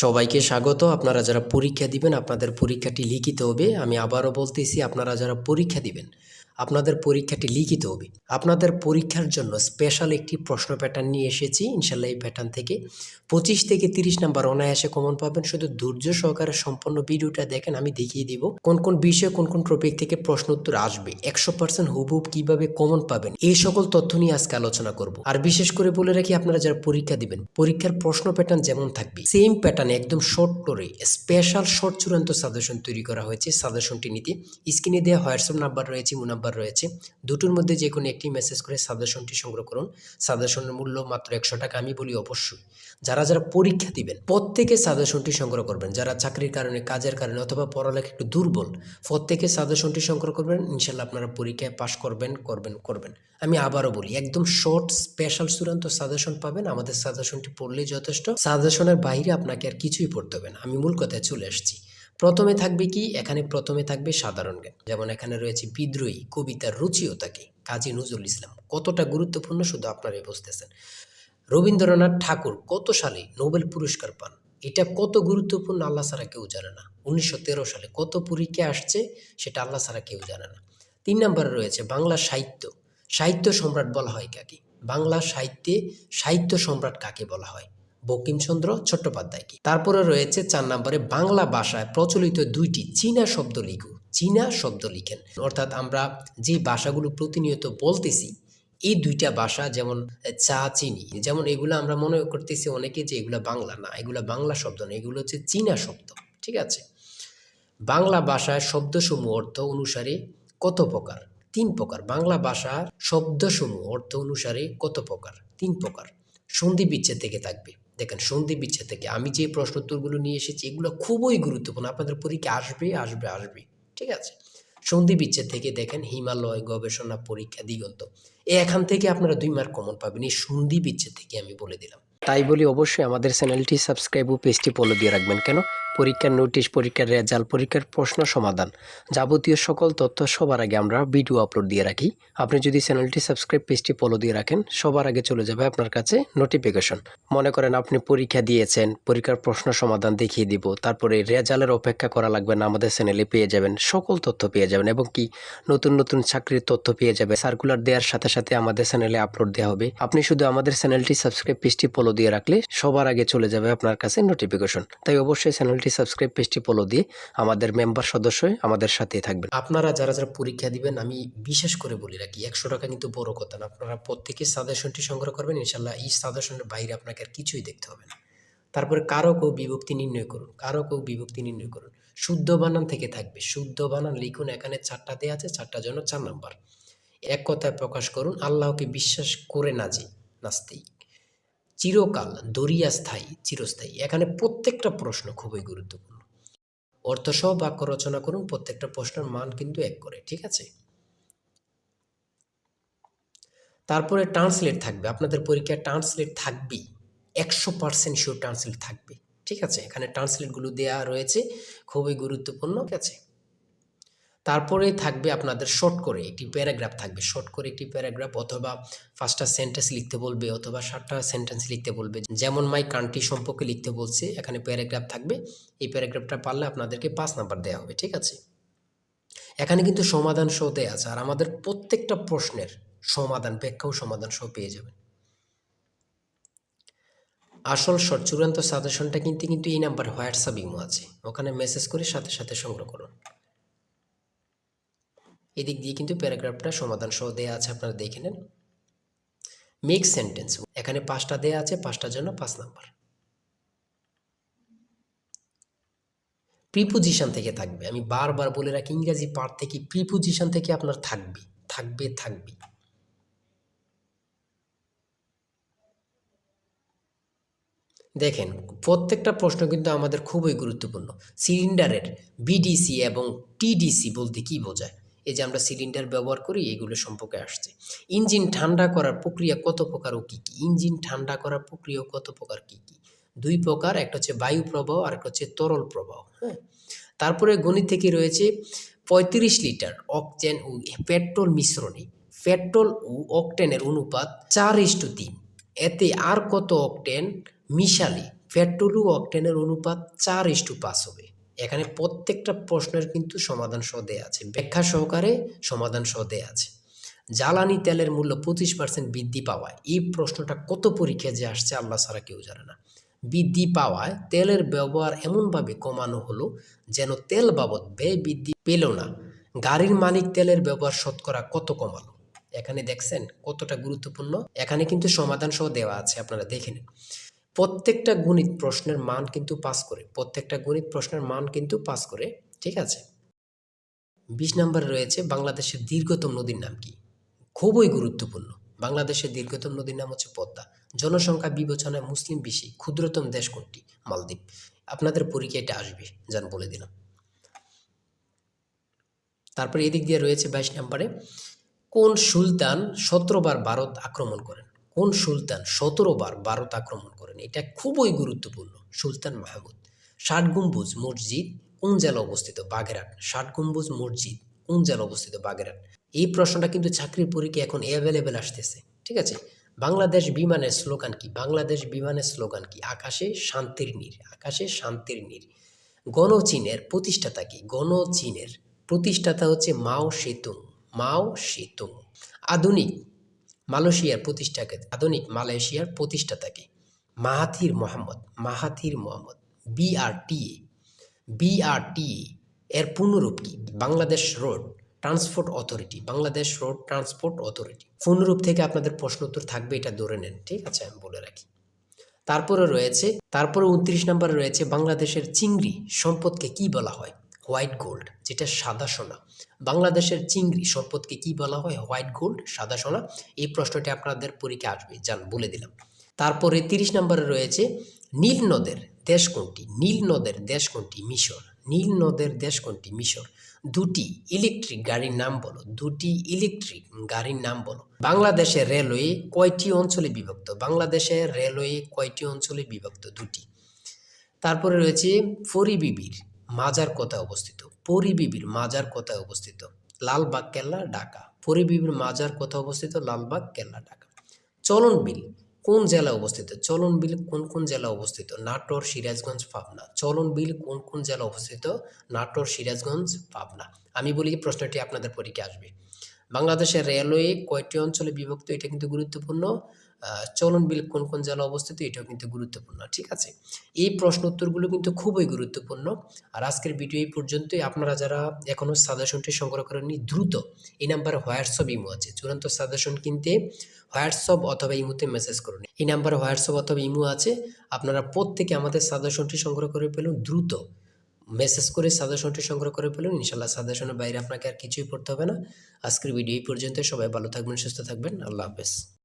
সবাইকে স্বাগত। আপনারা যারা পরীক্ষা দিবেন আপনাদের পরীক্ষাটি লিখিত হবে। আমি আবারও বলতেছি, আপনারা যারা পরীক্ষা দিবেন আপনাদের পরীক্ষাটি লিখিত হবে। আপনাদের পরীক্ষার জন্য স্পেশাল একটি প্রশ্ন প্যাটার্ন নিয়ে এসেছি। ইনশাল্লাহ এই প্যাটার্ন থেকে 25 থেকে 30 নাম্বার অনায়াসে কমন পাবেন। শুধু ধৈর্য সহকারে সম্পূর্ণ ভিডিওটা দেখেন, আমি দেখিয়ে দিব কোন কোন বিষয়ে কোন কোন টপিক থেকে প্রশ্ন উত্তর আসবে, 100% হুবহুব কিভাবে কমন পাবেন, এই সকল তথ্য নিয়ে আজকে আলোচনা করব। আর বিশেষ করে বলে রাখি, আপনারা যারা পরীক্ষা দিবেন পরীক্ষার প্রশ্ন প্যাটার্ন যেমন থাকবে সেম প্যাটার্নে একদম শর্ট করে স্পেশাল শর্ট চূড়ান্ত সাজেশন তৈরি করা হয়েছে। সাজেশনটি নিতে স্ক্রিনে দেওয়া হোয়াটসঅ্যাপ নাম্বার রয়েছে, ইমো নাম্বার রয়েছে, দুটোর মধ্যে যে কোনো একটি মেসেজ করে সাজেশনটি সংগ্রহ করুন। সাজেশনের মূল্য মাত্র 100 টাকা। আমি বলি অবশ্যই যারা যারা পরীক্ষা দিবেন প্রত্যেকে সাজেশনটি সংগ্রহ করবেন। যারা চাকরির কারণে, কাজের কারণে অথবা পড়ালেখা একটু দুর্বল, প্রত্যেকে সাজেশনটি সংগ্রহ করবেন। ইনশাল্লাহ আপনারা পরীক্ষায় পাশ করবেন। আমি আবারও বলি, একদম শর্ট স্পেশাল চূড়ান্ত সাজেশন পাবেন। আমাদের সাজেশনটি পড়লেই যথেষ্ট। সাজেশনের বাইরে আপনাকে আর কিছুই পড়তে হবে না। আমি মূল কথায় চলে আসছি। প্রথমে থাকবে কি, এখানে প্রথমে থাকবে সাধারণ জ্ঞান। যেমন এখানে রয়েছে বিদ্রোহী কবিতার রুচিও থাকে, কাজী নজরুল ইসলাম। কতটা গুরুত্বপূর্ণ শুধু আপনারাই বুঝতেছেন। রবীন্দ্রনাথ ঠাকুর কত সালে নোবেল পুরস্কার পান, এটা কত গুরুত্বপূর্ণ আল্লাহ ছাড়া কেউ জানে না। 1913 সালে কত পরীক্ষা আসছে, সেটা আল্লাহ ছাড়া কেউ জানে না। 3 নম্বরে রয়েছে বাংলা সাহিত্য। সাহিত্য সম্রাট বলা হয় কাকে? বাংলা সাহিত্যে সাহিত্য সম্রাট কাকে বলা হয়? বঙ্কিমচন্দ্র চট্টোপাধ্যায়কে। তারপরে রয়েছে 4 নম্বরে বাংলা ভাষায় প্রচলিত 2টি চীনা শব্দ লিখুন। চীনা শব্দ লিখেন, অর্থাৎ আমরা যে ভাষাগুলো প্রতিনিয়ত বলতেছি এই 2টা ভাষা, যেমন চা, চিনি, যেমন এগুলো আমরা মনে করতেছি অনেকে যে এগুলো বাংলা না, এগুলো বাংলা শব্দ না, এগুলো হচ্ছে চীনা শব্দ। ঠিক আছে। বাংলা ভাষায় শব্দসমূহ অর্থ অনুসারে কত প্রকার? 3 প্রকার। বাংলা ভাষার শব্দসমূহ অর্থ অনুসারে কত প্রকার? 3 প্রকার। সন্ধি বিচ্ছেদ থেকে থাকবে। দেখেন, সন্ধি বিচ্ছেদ থেকে আমি যে প্রশ্ন উত্তরগুলো নিয়ে এসেছি এগুলো খুবই গুরুত্বপূর্ণ, আপনাদের পরীক্ষা আসবে। ঠিক আছে। সন্ধি বিচ্ছেদ থেকে দেখেন হিমালয়, গবেষণা, পরীক্ষা, দিগন্ত, এখান থেকে আপনারা 2 মার্ক কমন পাবেন। এই সন্ধি বিচ্ছেদ থেকে আমি বলে দিলাম। তাই বলি অবশ্যই আমাদের চ্যানেলটি সাবস্ক্রাইব ও পেজটি ফলো দিয়ে রাখবেন। কেন? পরীক্ষার নোটিশ, পরীক্ষার রেজাল্ট, পরীক্ষার প্রশ্ন সমাধান, যাবতীয় সকল তথ্য সবার আগে আমরা ভিডিও আপলোড দিয়ে রাখি। আপনি যদি চ্যানেলটি সাবস্ক্রাইব, পেজটি ফলো দিয়ে রাখেন, সবার আগে চলে যাবে আপনার কাছে নোটিফিকেশন। মনে করেন আপনি পরীক্ষা দিয়েছেন, পরীক্ষার প্রশ্ন সমাধান দেখিয়ে দিব, তারপরে রেজাল্টের অপেক্ষা করা লাগবে না, আমাদের চ্যানেলে পেয়ে যাবেন, সকল তথ্য পেয়ে যাবেন, এবং কি নতুন নতুন চাকরির তথ্য পেয়ে যাবে। সার্কুলার দেওয়ার সাথে সাথে আমাদের চ্যানেলে আপলোড দেওয়া হবে। আপনি শুধু আমাদের চ্যানেলটি সাবস্ক্রাইব, পেজটি ফলো দিয়ে রাখলে সবার আগে চলে যাবে আপনার কাছে নোটিফিকেশন। তাই অবশ্যই চ্যানেলটি সাবস্ক্রাইব, পেজটি ফলো দিয়ে আমাদের মেম্বার সদস্য হয়ে আমাদের সাথেই থাকবেন। আপনারা যারা যারা পরীক্ষা দিবেন, আমি বিশেষ করে বলি রাখি, 100 টাকা কিন্তু বড় কথা না। আপনারা প্রত্যেকে সাজেশনটি সংগ্রহ করবেন। ইনশাল্লাহ এই সাজেশনের বাইরে আপনাকে আর কিছুই দেখতে হবে না। তারপরে কারক ও বিভক্তি নির্ণয় করুন। কারক ও বিভক্তি নির্ণয় করুন। শুদ্ধ বানান থেকে থাকবে। শুদ্ধ বানান লিখুন। এখানে 4টা দেওয়া আছে, 4টার জন্য 4 নাম্বার। এক কথায় প্রকাশ করুন, আল্লাহকে বিশ্বাস করে না যে নাস্তিক। চিরকাল, দরিয়া স্থায়ী, চিরস্থায়ী। এখানে প্রত্যেকটা প্রশ্ন খুবই গুরুত্বপূর্ণ। অর্থসহ বাক্য রচনা করুন। প্রত্যেকটা প্রশ্নের মান কিন্তু 1 করে। ঠিক আছে। তারপরে ট্রান্সলেট থাকবে। আপনাদের পরীক্ষায় ট্রান্সলেট থাকবেই, 100% শিওর ট্রান্সলেট থাকবে। ঠিক আছে। এখানে ট্রান্সলেটগুলো দেওয়া রয়েছে, খুবই গুরুত্বপূর্ণ। ঠিক আছে। তারপরে থাকবে আপনাদের শর্ট করে একটি প্যারাগ্রাফ থাকবে। শর্ট করে একটি প্যারাগ্রাফ, অথবা 5টা সেন্টেন্স লিখতে বলবে, অথবা 7টা সেন্টেন্স লিখতে বলবে। যেমন মাই কান্ট্রি সম্পর্কে লিখতে বলছে, এখানে প্যারাগ্রাফ থাকবে। এই প্যারাগ্রাফটা পারলে আপনাদেরকে 5 নাম্বার দেওয়া হবে। ঠিক আছে। এখানে কিন্তু সমাধান সহ দেওয়া আছে, আর আমাদের প্রত্যেকটা প্রশ্নের সমাধান, ব্যাখ্যা ও সমাধান সহ পেয়ে যাবেন। আসল শর্ট চূড়ান্ত সাজেশনটা কিন্তু এই নাম্বার হোয়াটসঅ্যাপ, ইমো আছে, ওখানে মেসেজ করে সাথে সাথে সংগ্রহ করুন। এদিক দিয়ে কিন্তু প্যারাগ্রাফটা সমাধান সহ দেওয়া আছে, আপনারা দেখে নেন। মেক সেন্টেন্স, এখানে 5টা দেওয়া আছে, 5টার জন্য 5 নাম্বার। প্রিপোজিশন থেকে থাকবে। আমি বারবার বলে রাখি, ইংরেজি পার্ট থেকে প্রিপোজিশন থেকে আপনার থাকবে। দেখেন, প্রত্যেকটা প্রশ্ন কিন্তু আমাদের খুবই গুরুত্বপূর্ণ। সিলিন্ডারের বিডিসি এবং টিডিসি বলতে কি বোঝায়? এই যে আমরা সিলিন্ডার ব্যবহার করি, এগুলো সম্পর্কে আসছে। ইঞ্জিন ঠান্ডা করার প্রক্রিয়া কত প্রকার ও কী কী? ইঞ্জিন ঠান্ডা করার প্রক্রিয়া কত প্রকার, কী কী? 2 প্রকার, একটা হচ্ছে বায়ু প্রবাহ আর একটা হচ্ছে তরল প্রবাহ। হ্যাঁ। তারপরে গণিত থেকে রয়েছে 35 লিটার অকটেন ও পেট্রোল মিশ্রণে পেট্রোল ও অকটেনের অনুপাত 4:3। এতে আর কত অকটেন মিশালে পেট্রোল ও অকটেনের অনুপাত 4:5 হবে। এখানে প্রত্যেকটা প্রশ্নের কিন্তু সমাধান সহ দেয়া আছে, ব্যাখ্যা সহকারে সমাধান সহ দেয়া আছে। জ্বালানি তেলের মূল্য 25% বৃদ্ধি পাওয়ায়, এই প্রশ্নটা কত পরীক্ষায় যে আসছে আল্লাহ ছাড়া কেউ জানে না। বৃদ্ধি পাওয়ায় তেলের ব্যবহার এমনভাবে কমানো হলো যেন তেল বাবদ ব্যয় বৃদ্ধি পেল না। গাড়ির মালিক তেলের ব্যবহার শতকরা কত কমালো? এখানে দেখছেন কতটা গুরুত্বপূর্ণ। এখানে কিন্তু সমাধান সহ দেওয়া আছে, আপনারা দেখে নিন। প্রত্যেকটা গণিত প্রশ্নের মান কিন্তু পাস করে, প্রত্যেকটা গণিত প্রশ্নের মান কিন্তু পাস করে, ঠিক আছে। 20 নম্বরে রয়েছে বাংলাদেশের দীর্ঘতম নদীর নাম কি? খুবই গুরুত্বপূর্ণ। বাংলাদেশের দীর্ঘতম নদীর নাম হচ্ছে পদ্মা। জনসংখ্যা বিবেচনায় মুসলিম বেশি, ক্ষুদ্রতম দেশ কোনটি? মালদ্বীপ। আপনাদের পরীক্ষায় এটা আসবে, যান বলে দিলাম। তারপরে এদিক দিয়ে রয়েছে 22 নম্বরে, কোন সুলতান 17 বার ভারত আক্রমণ করেন? কোন সুলতান 17 বার ভারত আক্রমণ করেন? এটা খুবই গুরুত্বপূর্ণ। সুলতান মাহমুদ। 60 গম্বুজ মসজিদ কোন জেলা অবস্থিত? বাগেরহাট। 60 গম্বুজ মসজিদ কোন জেলা অবস্থিত? বাগেরহাট। এই প্রশ্নটা কিন্তু চাকরির পরীক্ষা এখন অ্যাভেলেবেল আসতেছে, ঠিক আছে। বাংলাদেশ বিমানের স্লোগান কি? বাংলাদেশ বিমানের স্লোগান কি? আকাশে শান্তির নীড়, আকাশে শান্তির নীড়। গণচীনের প্রতিষ্ঠাতা কি? গণচীনের প্রতিষ্ঠাতা হচ্ছে মাও সেতুং, মাও সেতুং। আধুনিক মালয়েশিয়ার প্রতিষ্ঠাকে, আধুনিক মালয়েশিয়ার প্রতিষ্ঠাতাকে? Mahathir Mohamad, Mahathir Mohamad. BRTA, BRTA এর পূর্ণরূপ কি? Bangladesh road transport authority, Bangladesh road transport authority. পূর্ণরূপ থেকে আপনাদের প্রশ্ন উত্তর থাকবে, এটা ধরে নেন, ঠিক আছে, আমি বলে রাখি। তারপরে 29 নম্বরে রয়েছে বাংলাদেশের চিংড়ি সম্পদকে কি বলা হয়? হোয়াইট গোল্ড, যেটা সাদা সোনা। বাংলাদেশের চিংড়ি সম্পদকে কি বলা হয়? হোয়াইট গোল্ড, সাদা সোনা। এই প্রশ্নটি আপনাদের পরীক্ষা আসবে, যান বলে দিলাম। তারপরে 30 নম্বরে রয়েছে নীল নদের দেশ কোনটি? নীল নদের দেশ কোনটি? মিশর। নীল নদের দেশ কোনটি? মিশর। দুটি ইলেকট্রিক গাড়ির নাম বলো, দুটি ইলেকট্রিক গাড়ির নাম বলো। বাংলাদেশের রেলওয়ে কয়টি অঞ্চলে বিভক্ত? বাংলাদেশের রেলওয়ে কয়টি অঞ্চলে বিভক্ত? দুটি। তারপরে রয়েছে পরিবিবির মাজার কোথায় অবস্থিত? পরিবিবির মাজার কোথায় অবস্থিত? লালবাগ কেল্লা, ঢাকা। পরিবিবির মাজার কোথায় অবস্থিত? লালবাগ কেল্লা, ঢাকা। চলন বিল কোন জেলা অবস্থিত? চলন বিল কোন কোন জেলা অবস্থিত? নাটোর, সিরাজগঞ্জ, পাবনা। চলন বিল কোন কোন জেলা অবস্থিত? নাটোর, সিরাজগঞ্জ, পাবনা। আমি বলি প্রশ্নটি আপনাদের পরীক্ষা আসবে। বাংলাদেশের রেলওয়ে কয়টি অঞ্চলে বিভক্ত? এটা কিন্তু গুরুত্বপূর্ণ। চলন বিল কোন কোন জেলা অবস্থিত? এটাও কিন্তু গুরুত্বপূর্ণ, ঠিক আছে। এই প্রশ্ন উত্তরগুলো কিন্তু খুবই গুরুত্বপূর্ণ। আর আজকের ভিডিও এই পর্যন্তই। আপনারা যারা এখনও সাজেশনটি সংগ্রহ করেননি, দ্রুত এই নাম্বারে হোয়াটসঅ্যাপ ইমো আছে, চূড়ান্ত সাজেশন কিনতে হোয়াটসঅ্যাপ অথবা ইমোতে মেসেজ করুন। এই নাম্বারে হোয়াটসঅ্যাপ অথবা ইমো আছে, আপনারা প্রত্যেকে আমাদের সাজেশনটি সংগ্রহ করে ফেলুন। দ্রুত মেসেজ করে সাজেশনটি সংগ্রহ করে ফেলুন। ইনশাল্লাহ সাজেশনের বাইরে আপনাকে আর কিছুই পড়তে হবে না। আজকের ভিডিও এই পর্যন্ত। সবাই ভালো থাকবেন, সুস্থ থাকবেন। আল্লাহ হাফেজ।